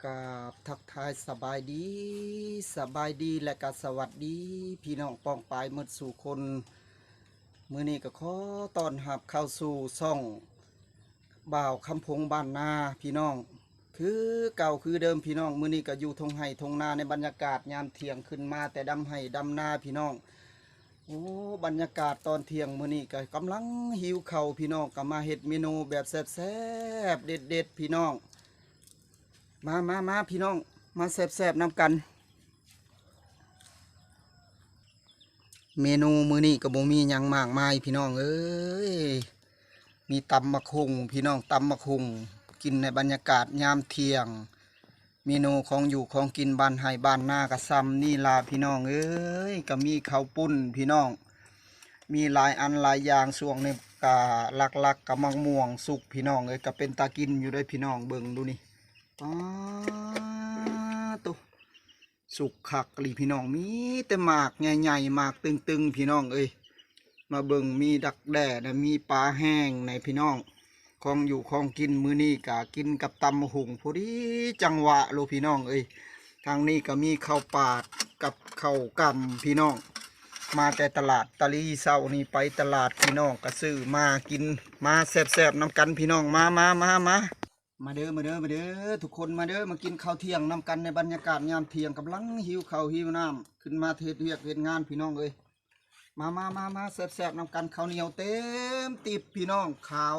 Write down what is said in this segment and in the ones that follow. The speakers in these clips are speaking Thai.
กับทักทายสบายดีและก็สวัสดีพี่น้องปองปายหมดสู่คนมื้อนี้ก็ขอต้อนรับเข้าสู่ช่องบ่าวคำพงบ้านนาพี่น้องคือเก่าคือเดิมพี่น้องมื้อนี้ก็อยู่ทงไห่ทงนาในบรรยากาศยามเที่ยงขึ้นมาแต่ดำไห่ดำนาพี่น้องโอ้บรรยากาศตอนเที่ยงมื้อนี้ก็กำลังหิวข้าวพี่น้องก็มาเฮ็ดเมนูแบบแซ่บๆเด็ดๆพี่น้อง มาพี่น้องมาแซ่บๆนำกันเมนูมื้อนี้ก็บ่มีหยังมากมายพี่น้องเอ้ยมีตำมะคุงพี่น้องตำมะคุงกินในบรรยากาศยามเที่ยงเมนูของอยู่ของกินบ้านไห้บ้านนากระซำนี่ลาพี่น้องเอ้ยก็มีข้าวปุ้นพี่น้องมีหลายอันหลายอย่างส่วงในกะลักๆกะมังม่วงสุกพี่น้องเอ้ยก็เป็นตากินอยู่ด้วยพี่น้องเบิ่งดูนี่ป๊าตุ สุกขักหลีพี่น้องมีแต่หมากใหญ่ๆหมากตึงๆพี่น้องเอ้ยมาเบิ่งมีดักแด้นะมีปลาแห้งในพี่น้องของอยู่ของกินมื้อนี้กะกินกับตำหุงพอดีจังหวะโลพี่น้องเอ้ยทางนี้ก็มีข้าวปาดกับข้าวกำพี่น้องมาแต่ตลาดตะลีเศร้านี่ไปตลาดพี่น้องก็ซื้อมากินมาแซ่บๆน้ำกันพี่น้องมาเด้อทุกคนมาเด้อมากินข้าวเที่ยงนำกันในบรรยากาศยามเที่ยงกำลังหิวข้าวหิวน้ำขึ้นมาเทศเวียกเฮ็ดงานพี่น้องเอ้ยมาแซ่บๆนำกันข้าวเหนียวเต็มติบพี่น้องข้าว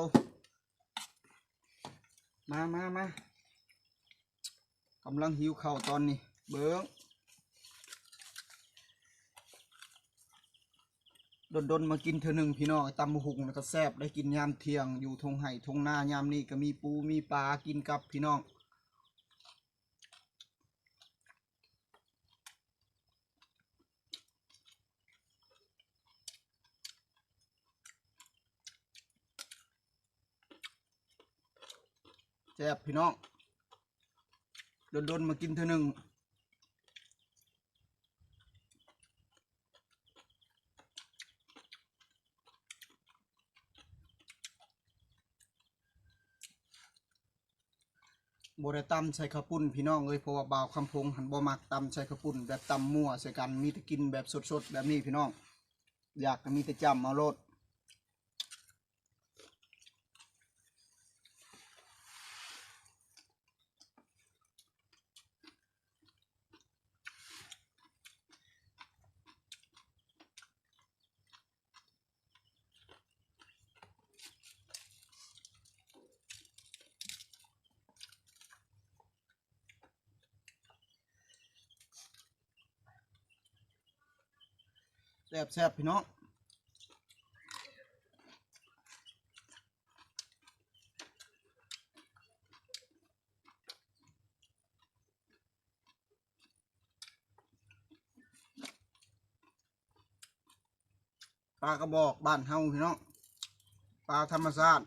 มากำลังหิวข้าวตอนนี้เบิ้งดนมากินเธอหนึ่งพี่น้องตำบักหุ่งแล้วก็แซ่บได้กินยามเที่ยงอยู่ทงไห่ทงนายามนี้ก็มีปูมีปลากินกับพี่น้องแซ่บพี่น้องดนมากินเธอหนึ่งโบได้ตำใส่ข้าวปุ้นพี่น้องเอ้ยเพราะว่าบ่าวคำพงหันบ่มักตำใส่ข้าวปุ้นแบบตำมั่วใส่กันมีแต่กินแบบสดๆแบบนี้พี่น้องอยากก็มีแต่จำเอาโลดแซ่บพี่น้องปลากระบอกบ้านเฮาพี่น้องปลาธรรมชาติ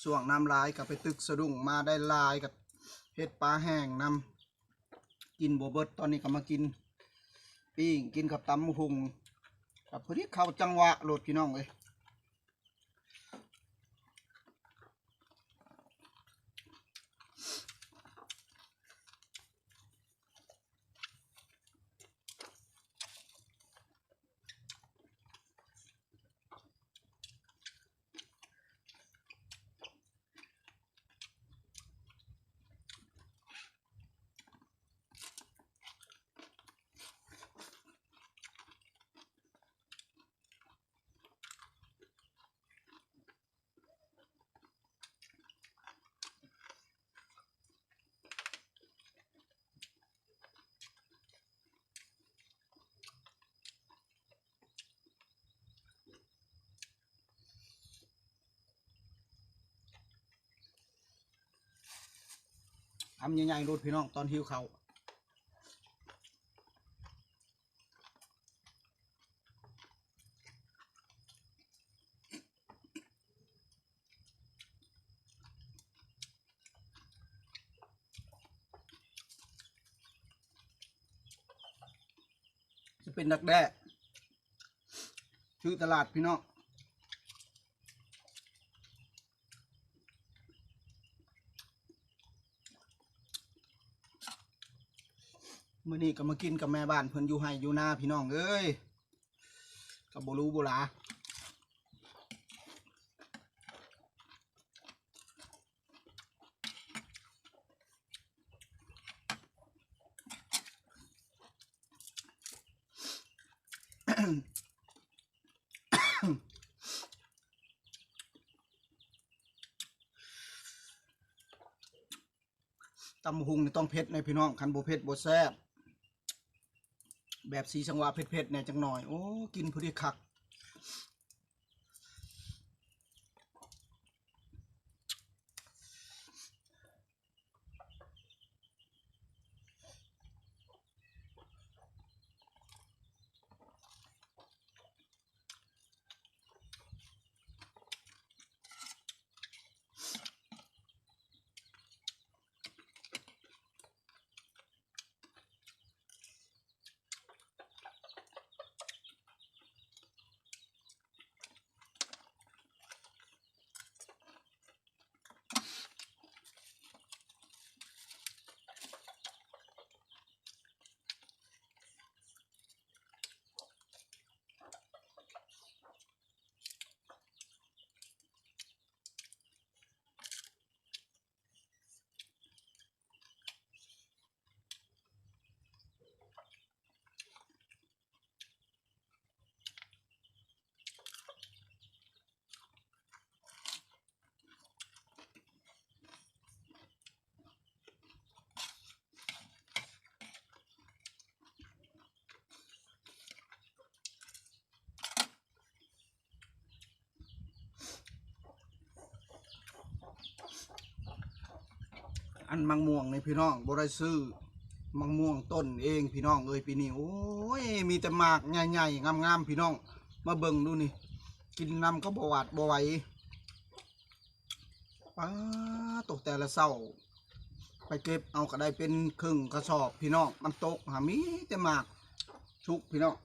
ส่วงน้ำลายกับไปตึกสะดุ้งมาได้ลายกับเห็ดปลาแห้งนำกินโบเบิดตอนนี้ก็มากินปิ้งกินกับตำหุงกับพอดีเข้าจังหวะโหลดพี่น้องเลยทำใหญ่ๆโหลดพี่น้องตอนหิวเขาวจะเป็นดักแด้ชื่อตลาดพี่น้อง มื้อนี้ก็มากินกับแม่บ้านเพิ่นอยู่ไห้อยู่นาพี่น้องเอ้ยก็บ่รู้บ่หลา ตำบักหุ่งนี่ต้องเผ็ดในพี่น้องคันบ่เผ็ดบ่แซ่บแบบสีสังวาเผ็ดๆแหน่จังหน่อยโอ้กินพอดีคักอันมังม่วงในพี่น้องบ่ได้ซื้อมังม่วงต้นเองพี่น้องเอ้ยปีนี้โอ้ยมีแต่หมากใหญ่ๆงามๆพี่น้องมาเบิ่งดูนี่กินน้ำก็บ่หวาดบ่ไหวป้าตกแต่ละเศร้าไปเก็บเอาก็ได้เป็นครึ่งกระสอบพี่น้องมันตกหามีแต่หมากชุกพี่น้อง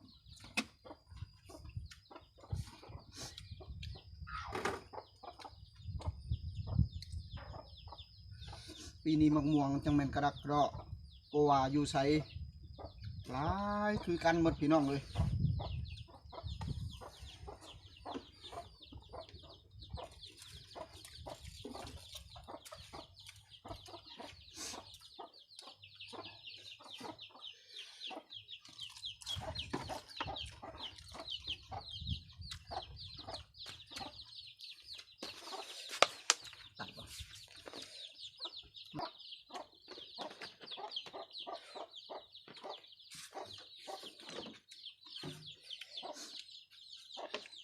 ปีนี้มักม่วงจังแม่นกระดักกระเดาะโกว่าอยู่ไสหลายคือกันหมดพี่น้องเลยตัดบ่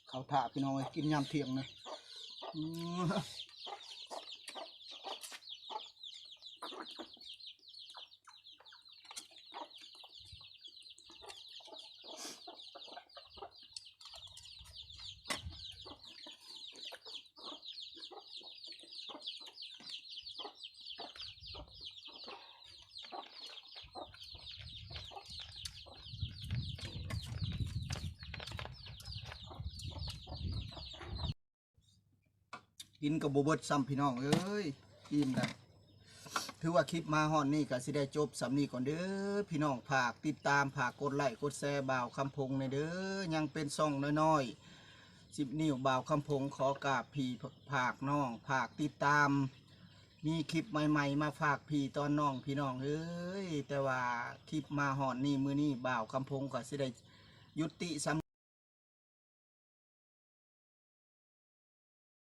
เขาถ่าพี่น้องเลยกินยามเที่ยงนะอืมกินกับโบเบิร์ตซ้ำพี่น้องเอ้ยอิ่มแล้วถือว่าคลิปมาฮอนนี่ก็สิได้จบสำนีก่อนเด้อพี่น้องฝากติดตามฝากกดไลค์กดแชร์บ่าวคำพงในเด้อยังเป็นซ่องน้อยๆ10 นิ้วบ่าวคำพงขอกราบพี่ฝากน้องฝากติดตามมีคลิปใหม่ๆมาฝากพี่ตอนน้องพี่น้องเอ้ยแต่ว่าคลิปมาฮอนนี่มือนี่บ่าวคำพงก็สิได้ยุติสำ